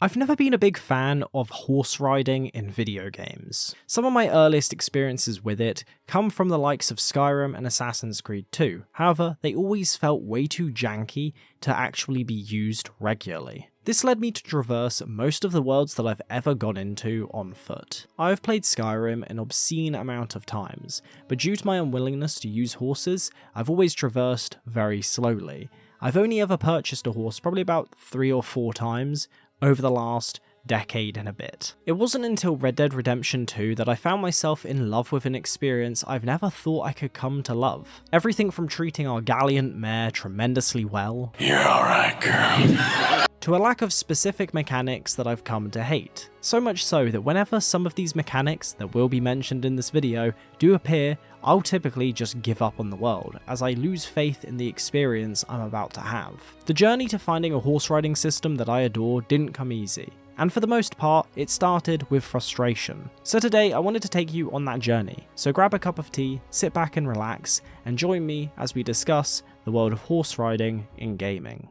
I've never been a big fan of horse riding in video games. Some of my earliest experiences with it come from the likes of Skyrim and Assassin's Creed 2, however, they always felt way too janky to actually be used regularly. This led me to traverse most of the worlds that I've ever gone into on foot. I've played Skyrim an obscene amount of times, but due to my unwillingness to use horses, I've always traversed very slowly. I've only ever purchased a horse probably about 3 or 4 times over the last decade and a bit. It wasn't until Red Dead Redemption 2 that I found myself in love with an experience I've never thought I could come to love. Everything from treating our gallant mare tremendously well, "You're alright, girl," to a lack of specific mechanics that I've come to hate. So much so that whenever some of these mechanics that will be mentioned in this video do appear, I'll typically just give up on the world, as I lose faith in the experience I'm about to have. The journey to finding a horse riding system that I adore didn't come easy, and for the most part, it started with frustration. So today, I wanted to take you on that journey, so grab a cup of tea, sit back and relax, and join me as we discuss the world of horse riding in gaming.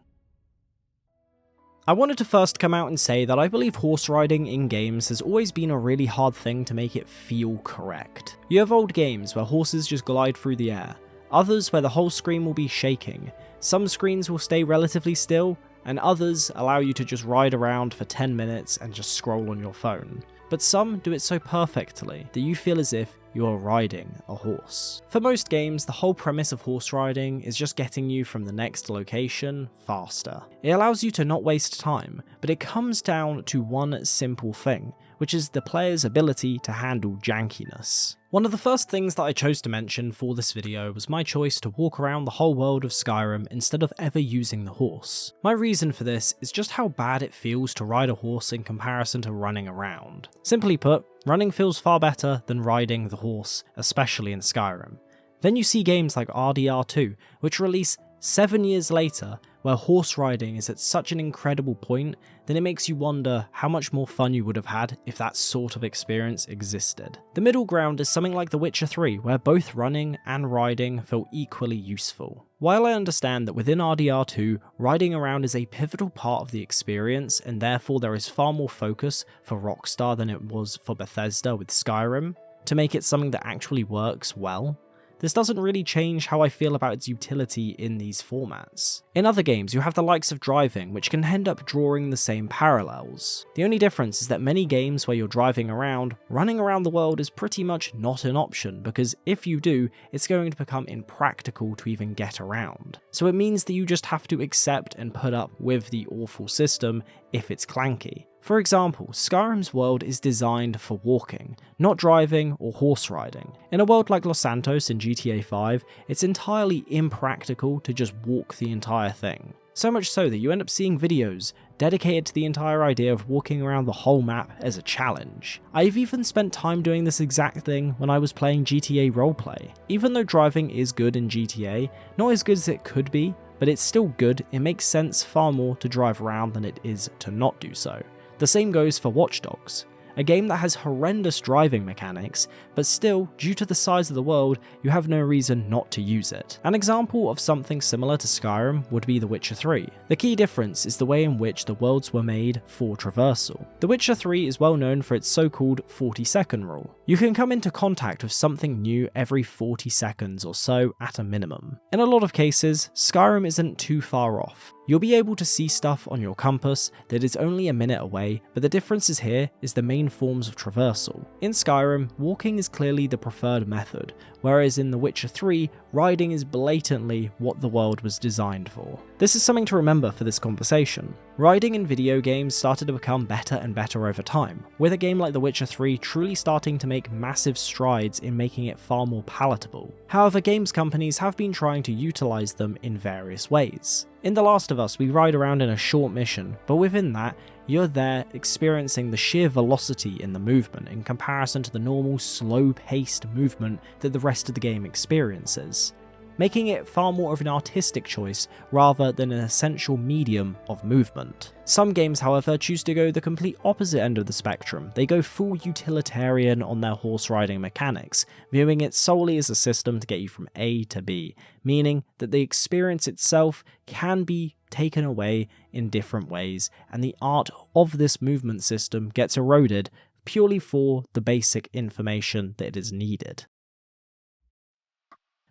I wanted to first come out and say that I believe horse riding in games has always been a really hard thing to make it feel correct. You have old games where horses just glide through the air, others where the whole screen will be shaking, some screens will stay relatively still, and others allow you to just ride around for 10 minutes and just scroll on your phone. But some do it so perfectly that you feel as if you are riding a horse. For most games, the whole premise of horse riding is just getting you from the next location faster. It allows you to not waste time, but it comes down to one simple thing, which is the player's ability to handle jankiness. One of the first things that I chose to mention for this video was my choice to walk around the whole world of Skyrim instead of ever using the horse. My reason for this is just how bad it feels to ride a horse in comparison to running around. Simply put, running feels far better than riding the horse, especially in Skyrim. Then you see games like RDR2, which release 7 years later, where horse riding is at such an incredible point, then it makes you wonder how much more fun you would have had if that sort of experience existed. The middle ground is something like The Witcher 3, where both running and riding feel equally useful. While I understand that within RDR2, riding around is a pivotal part of the experience, and therefore there is far more focus for Rockstar than it was for Bethesda with Skyrim, to make it something that actually works well, this doesn't really change how I feel about its utility in these formats. In other games, you have the likes of driving, which can end up drawing the same parallels. The only difference is that many games where you're driving around, running around the world is pretty much not an option, because if you do, it's going to become impractical to even get around. So it means that you just have to accept and put up with the awful system if it's clanky. For example, Skyrim's world is designed for walking, not driving or horse riding. In a world like Los Santos in GTA 5, it's entirely impractical to just walk the entire thing. So much so that you end up seeing videos dedicated to the entire idea of walking around the whole map as a challenge. I've even spent time doing this exact thing when I was playing GTA roleplay. Even though driving is good in GTA, not as good as it could be, but it's still good, it makes sense far more to drive around than it is to not do so. The same goes for Watch Dogs, a game that has horrendous driving mechanics, but still, due to the size of the world, you have no reason not to use it. An example of something similar to Skyrim would be The Witcher 3. The key difference is the way in which the worlds were made for traversal. The Witcher 3 is well known for its so-called 40-second rule. You can come into contact with something new every 40 seconds or so at a minimum. In a lot of cases, Skyrim isn't too far off. You'll be able to see stuff on your compass that is only a minute away, but the difference here is the main forms of traversal. In Skyrim, walking is clearly the preferred method, whereas in The Witcher 3, riding is blatantly what the world was designed for. This is something to remember for this conversation. Riding in video games started to become better and better over time, with a game like The Witcher 3 truly starting to make massive strides in making it far more palatable. However, games companies have been trying to utilize them in various ways. In The Last of Us, we ride around in a short mission, but within that, you're there experiencing the sheer velocity in the movement in comparison to the normal slow-paced movement that the rest of the game experiences. making it far more of an artistic choice rather than an essential medium of movement. Some games, however, choose to go the complete opposite end of the spectrum. They go full utilitarian on their horse riding mechanics, viewing it solely as a system to get you from A to B, meaning that the experience itself can be taken away in different ways, and the art of this movement system gets eroded purely for the basic information that is needed.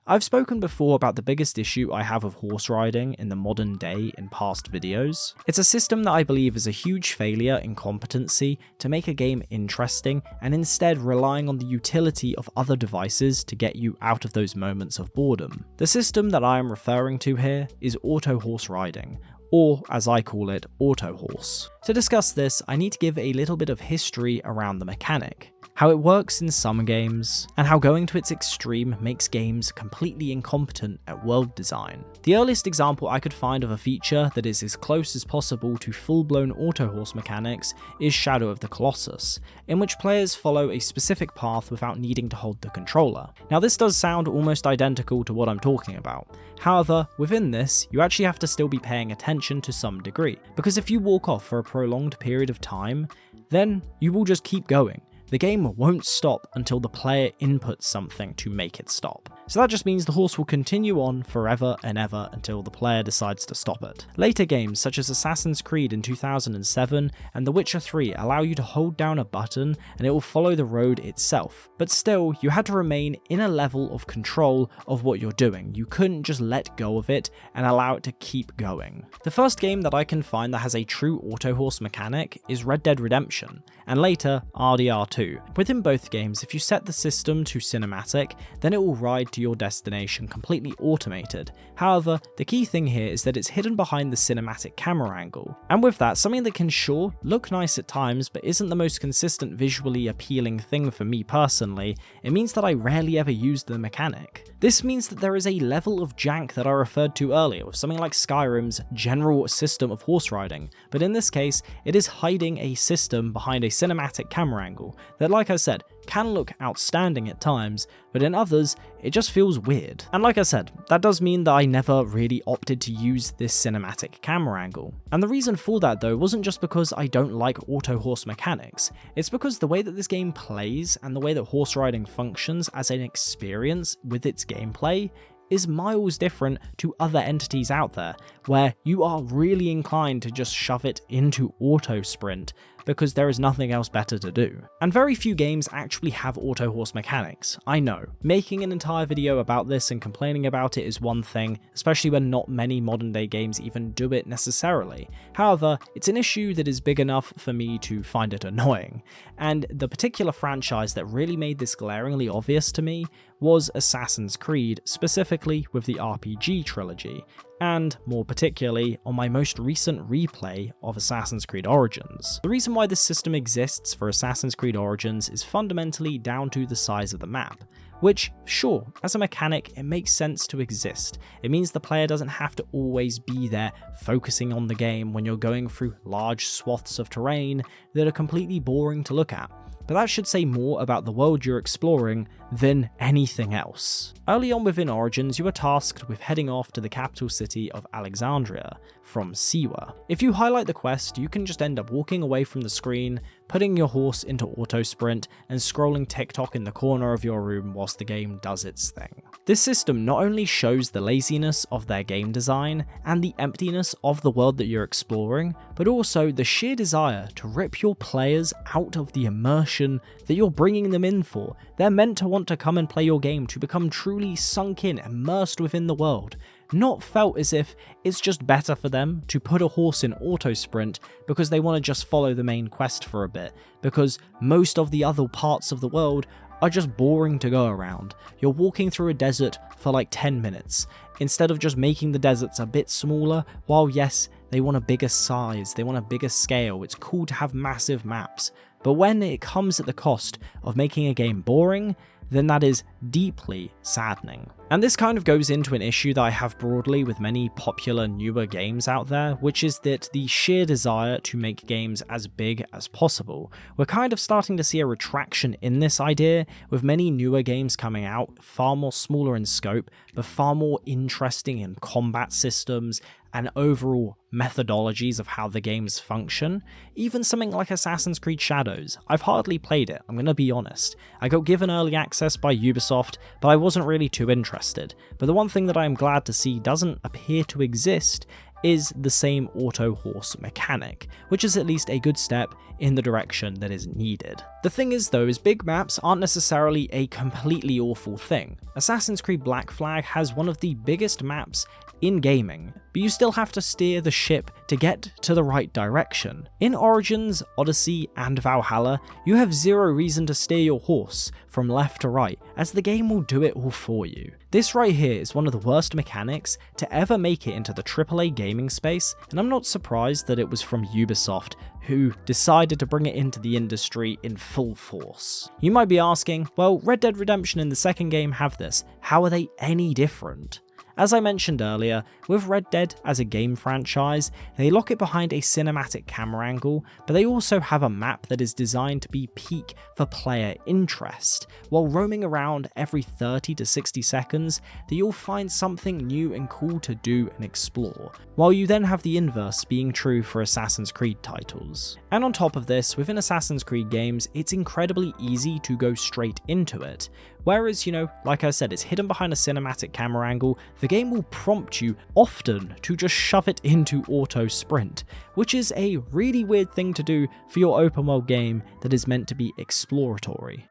I've spoken before about the biggest issue I have with horse riding in the modern day in past videos. It's a system that I believe is a huge failure in competency to make a game interesting, and instead relying on the utility of other devices to get you out of those moments of boredom. The system that I am referring to here is auto horse riding, or as I call it, auto horse. To discuss this, I need to give a little bit of history around the mechanic, how it works in some games, and how going to its extreme makes games completely incompetent at world design. The earliest example I could find of a feature that is as close as possible to full-blown auto horse mechanics is Shadow of the Colossus, in which players follow a specific path without needing to hold the controller. Now this does sound almost identical to what I'm talking about. However, within this, you actually have to still be paying attention to some degree, because if you walk off for a prolonged period of time, then you will just keep going. The game won't stop until the player inputs something to make it stop. So that just means the horse will continue on forever and ever until the player decides to stop it. Later games such as Assassin's Creed in 2007 and The Witcher 3 allow you to hold down a button and it will follow the road itself. But still, you had to remain in a level of control of what you're doing. You couldn't just let go of it and allow it to keep going. The first game that I can find that has a true auto horse mechanic is Red Dead Redemption, and later RDR2. Within both games, if you set the system to cinematic, then it will ride to your destination completely automated. However, the key thing here is that it's hidden behind the cinematic camera angle. And with that, something that can sure look nice at times, but isn't the most consistent visually appealing thing for me personally, it means that I rarely ever use the mechanic. This means that there is a level of jank that I referred to earlier with something like Skyrim's general system of horse riding, but in this case, it is hiding a system behind a cinematic camera angle that, like I said, can look outstanding at times, but in others, it just feels weird. And like I said, that does mean that I never really opted to use this cinematic camera angle. And the reason for that though wasn't just because I don't like auto horse mechanics, it's because the way that this game plays and the way that horse riding functions as an experience with its gameplay is miles different to other entities out there, where you are really inclined to just shove it into auto sprint because there is nothing else better to do. And very few games actually have auto horse mechanics, I know. Making an entire video about this and complaining about it is one thing, especially when not many modern day games even do it necessarily. However, it's an issue that is big enough for me to find it annoying. And the particular franchise that really made this glaringly obvious to me was Assassin's Creed, specifically with the RPG trilogy, and more particularly on my most recent replay of Assassin's Creed Origins. The reason why this system exists for Assassin's Creed Origins is fundamentally down to the size of the map, which, sure, as a mechanic, it makes sense to exist. It means the player doesn't have to always be there focusing on the game when you're going through large swaths of terrain that are completely boring to look at. But that should say more about the world you're exploring than anything else. Early on within Origins, you are tasked with heading off to the capital city of Alexandria from Siwa. If you highlight the quest, you can just end up walking away from the screen, putting your horse into auto sprint, and scrolling TikTok in the corner of your room whilst the game does its thing. This system not only shows the laziness of their game design and the emptiness of the world that you're exploring, but also the sheer desire to rip your players out of the immersion that you're bringing them in for. They're meant to want to come and play your game to become truly sunk in, immersed within the world, not felt as if it's just better for them to put a horse in auto sprint because they want to just follow the main quest for a bit, because most of the other parts of the world are just boring to go around. You're walking through a desert for like 10 minutes, instead of just making the deserts a bit smaller. While yes, they want a bigger size, they want a bigger scale, it's cool to have massive maps, but when it comes at the cost of making a game boring, then that is deeply saddening. And this kind of goes into an issue that I have broadly with many popular newer games out there, which is that the sheer desire to make games as big as possible. We're kind of starting to see a retraction in this idea, with many newer games coming out far more smaller in scope, but far more interesting in combat systems and overall methodologies of how the games function. Even something like Assassin's Creed Shadows. I've hardly played it, I'm gonna be honest. I got given early access by Ubisoft, but I wasn't really too interested. But the one thing that I'm glad to see doesn't appear to exist is the same auto horse mechanic, which is at least a good step in the direction that is needed. The thing is though, is big maps aren't necessarily a completely awful thing. Assassin's Creed Black Flag has one of the biggest maps in gaming, but you still have to steer the ship to get to the right direction. In Origins, Odyssey, and Valhalla, you have zero reason to steer your horse from left to right, as the game will do it all for you. This right here is one of the worst mechanics to ever make it into the AAA gaming space, and I'm not surprised that it was from Ubisoft, who decided to bring it into the industry in full force. You might be asking, well, Red Dead Redemption and the second game have this, how are they any different? As I mentioned earlier, with Red Dead as a game franchise, they lock it behind a cinematic camera angle, but they also have a map that is designed to be peak for player interest. While roaming around every 30 to 60 seconds, that you'll find something new and cool to do and explore, while you then have the inverse being true for Assassin's Creed titles. And on top of this, within Assassin's Creed games, it's incredibly easy to go straight into it. Whereas, like I said, it's hidden behind a cinematic camera angle, the game will prompt you often to just shove it into auto sprint, which is a really weird thing to do for your open world game that is meant to be exploratory.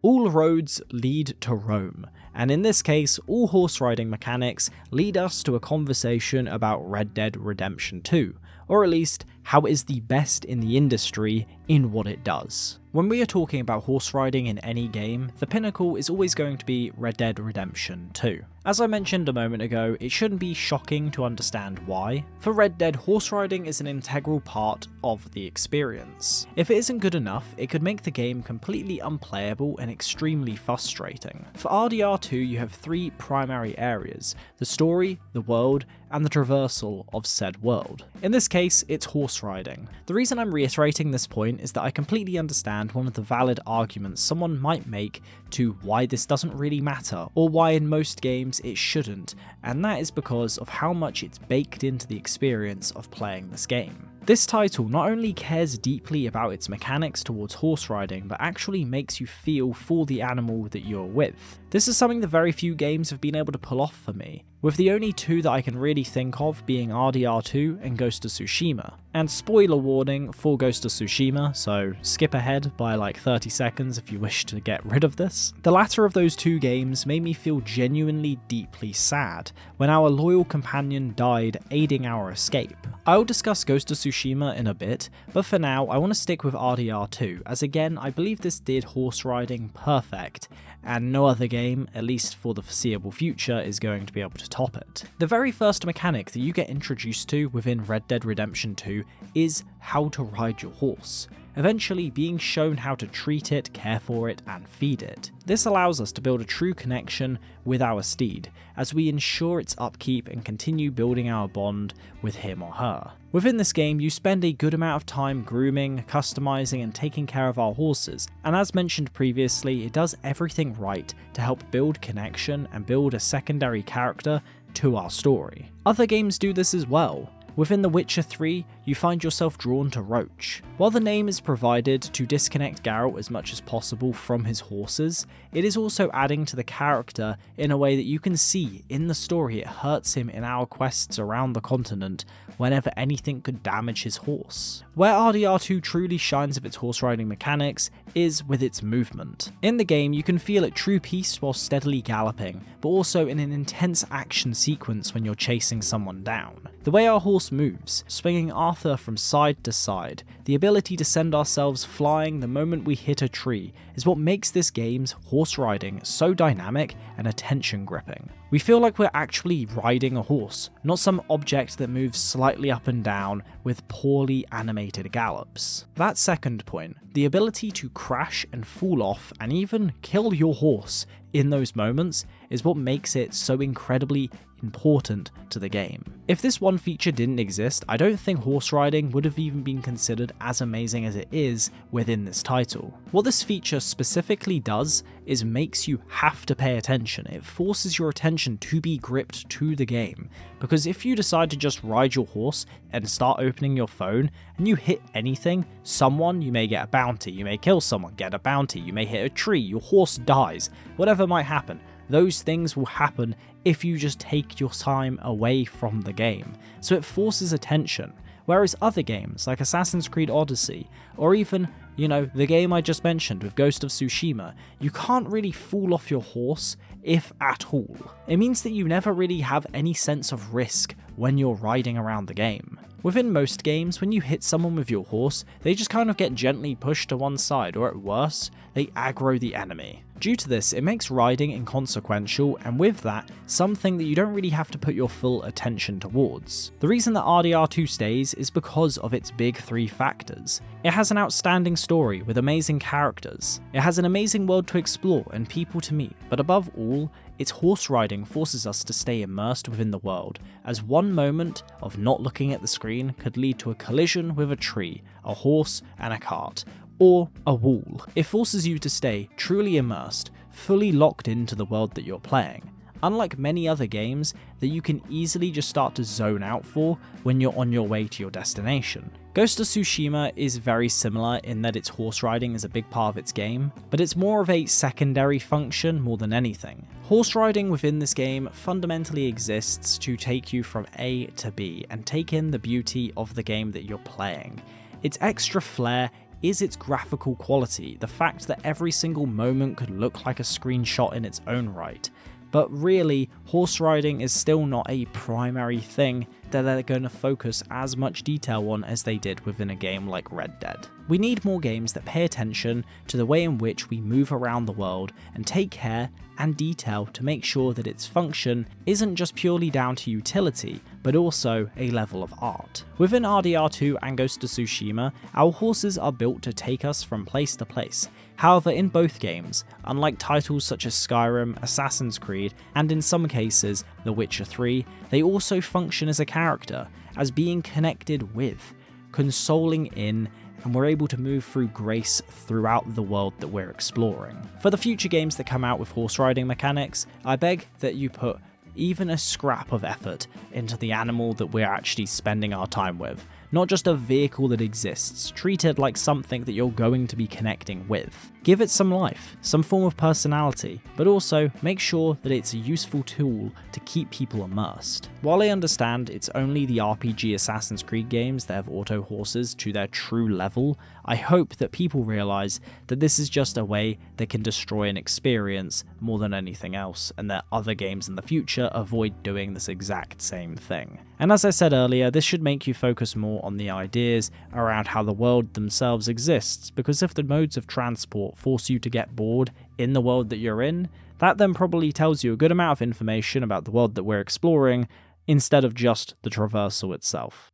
All roads lead to Rome, and in this case, all horse riding mechanics lead us to a conversation about Red Dead Redemption 2, or at least how it is the best in the industry in what it does. When we are talking about horse riding in any game, the pinnacle is always going to be Red Dead Redemption 2. As I mentioned a moment ago, it shouldn't be shocking to understand why. For Red Dead, horse riding is an integral part of the experience. If it isn't good enough, it could make the game completely unplayable and extremely frustrating. For RDR2, you have three primary areas: the story, the world, and the traversal of said world. In this case, it's horse riding. The reason I'm reiterating this point is that I completely understand one of the valid arguments someone might make to why this doesn't really matter, or why in most games it shouldn't, and that is because of how much it's baked into the experience of playing this game. This title not only cares deeply about its mechanics towards horse riding, but actually makes you feel for the animal that you're with. This is something that very few games have been able to pull off for me, with the only two that I can really think of being RDR2 and Ghost of Tsushima. And spoiler warning for Ghost of Tsushima, so skip ahead by like 30 seconds if you wish to get rid of this. The latter of those two games made me feel genuinely deeply sad when our loyal companion died aiding our escape. I will discuss Ghost of Tsushima in a bit, but for now I want to stick with RDR2, as again I believe this did horse riding perfect, and no other game, at least for the foreseeable future, is going to be able to top it. The very first mechanic that you get introduced to within Red Dead Redemption 2 is how to ride your horse, eventually being shown how to treat it, care for it, and feed it. This allows us to build a true connection with our steed, as we ensure its upkeep and continue building our bond with him or her. Within this game, you spend a good amount of time grooming, customizing, and taking care of our horses, and as mentioned previously, it does everything right to help build connection and build a secondary character to our story. Other games do this as well. Within The Witcher 3, you find yourself drawn to Roach. While the name is provided to disconnect Geralt as much as possible from his horses, it is also adding to the character in a way that you can see in the story it hurts him in our quests around the continent whenever anything could damage his horse. Where RDR2 truly shines of its horse riding mechanics is with its movement. In the game, you can feel at true peace while steadily galloping, but also in an intense action sequence when you're chasing someone down. The way our horse moves, swinging arm flutter from side to side. The ability to send ourselves flying the moment we hit a tree is what makes this game's horse riding so dynamic and attention gripping. We feel like we're actually riding a horse, not some object that moves slightly up and down with poorly animated gallops. That second point, the ability to crash and fall off and even kill your horse in those moments, is what makes it so incredibly important to the game. If this one feature didn't exist, I don't think horse riding would have even been considered as amazing as it is within this title. What this feature specifically does is makes you have to pay attention. It forces your attention to be gripped to the game, because if you decide to just ride your horse and start opening your phone and you hit anything, someone, you may get a bounty, you may kill someone, get a bounty, you may hit a tree, your horse dies, whatever might happen. Those things will happen if you just take your time away from the game, so it forces attention. Whereas other games like Assassin's Creed Odyssey, or even, the game I just mentioned with Ghost of Tsushima, you can't really fall off your horse, if at all. It means that you never really have any sense of risk when you're riding around the game. Within most games, when you hit someone with your horse, they just kind of get gently pushed to one side, or at worst, they aggro the enemy. Due to this, it makes riding inconsequential, and with that, something that you don't really have to put your full attention towards. The reason that RDR2 stays is because of its big three factors. It has an outstanding story with amazing characters, it has an amazing world to explore and people to meet, but above all, its horse riding forces us to stay immersed within the world, as one moment of not looking at the screen could lead to a collision with a tree, a horse, and a cart, or a wall. It forces you to stay truly immersed, fully locked into the world that you're playing. Unlike many other games that you can easily just start to zone out for when you're on your way to your destination. Ghost of Tsushima is very similar in that its horse riding is a big part of its game, but it's more of a secondary function more than anything. Horse riding within this game fundamentally exists to take you from A to B and take in the beauty of the game that you're playing. Its extra flair is its graphical quality, the fact that every single moment could look like a screenshot in its own right. But really, horse riding is still not a primary thing that they're going to focus as much detail on as they did within a game like Red Dead. We need more games that pay attention to the way in which we move around the world and take care and detail to make sure that its function isn't just purely down to utility, but also a level of art. Within RDR2 and Ghost of Tsushima, our horses are built to take us from place to place. However, in both games, unlike titles such as Skyrim, Assassin's Creed, and in some cases The Witcher 3, they also function as a character, as being connected with, consoling in, and we're able to move through grace throughout the world that we're exploring. For the future games that come out with horse riding mechanics, I beg that you put even a scrap of effort into the animal that we're actually spending our time with, not just a vehicle that exists, treated like something that you're going to be connecting with. Give it some life, some form of personality, but also make sure that it's a useful tool to keep people immersed. While I understand it's only the RPG Assassin's Creed games that have auto horses to their true level, I hope that people realise that this is just a way that can destroy an experience more than anything else, and that other games in the future avoid doing this exact same thing. And as I said earlier, this should make you focus more on the ideas around how the world themselves exists, because if the modes of transport force you to get bored in the world that you're in, that then probably tells you a good amount of information about the world that we're exploring, instead of just the traversal itself.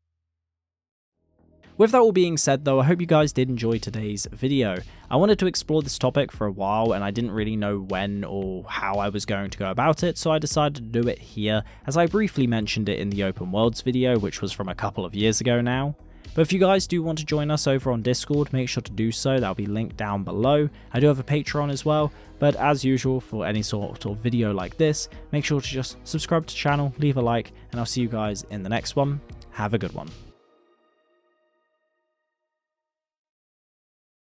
With that all being said though, I hope you guys did enjoy today's video. I wanted to explore this topic for a while and I didn't really know when or how I was going to go about it, so I decided to do it here, as I briefly mentioned it in the Open Worlds video, which was from a couple of years ago now. But if you guys do want to join us over on Discord, make sure to do so, that'll be linked down below. I do have a Patreon as well, but as usual for any sort of video like this, make sure to just subscribe to the channel, leave a like, and I'll see you guys in the next one. Have a good one.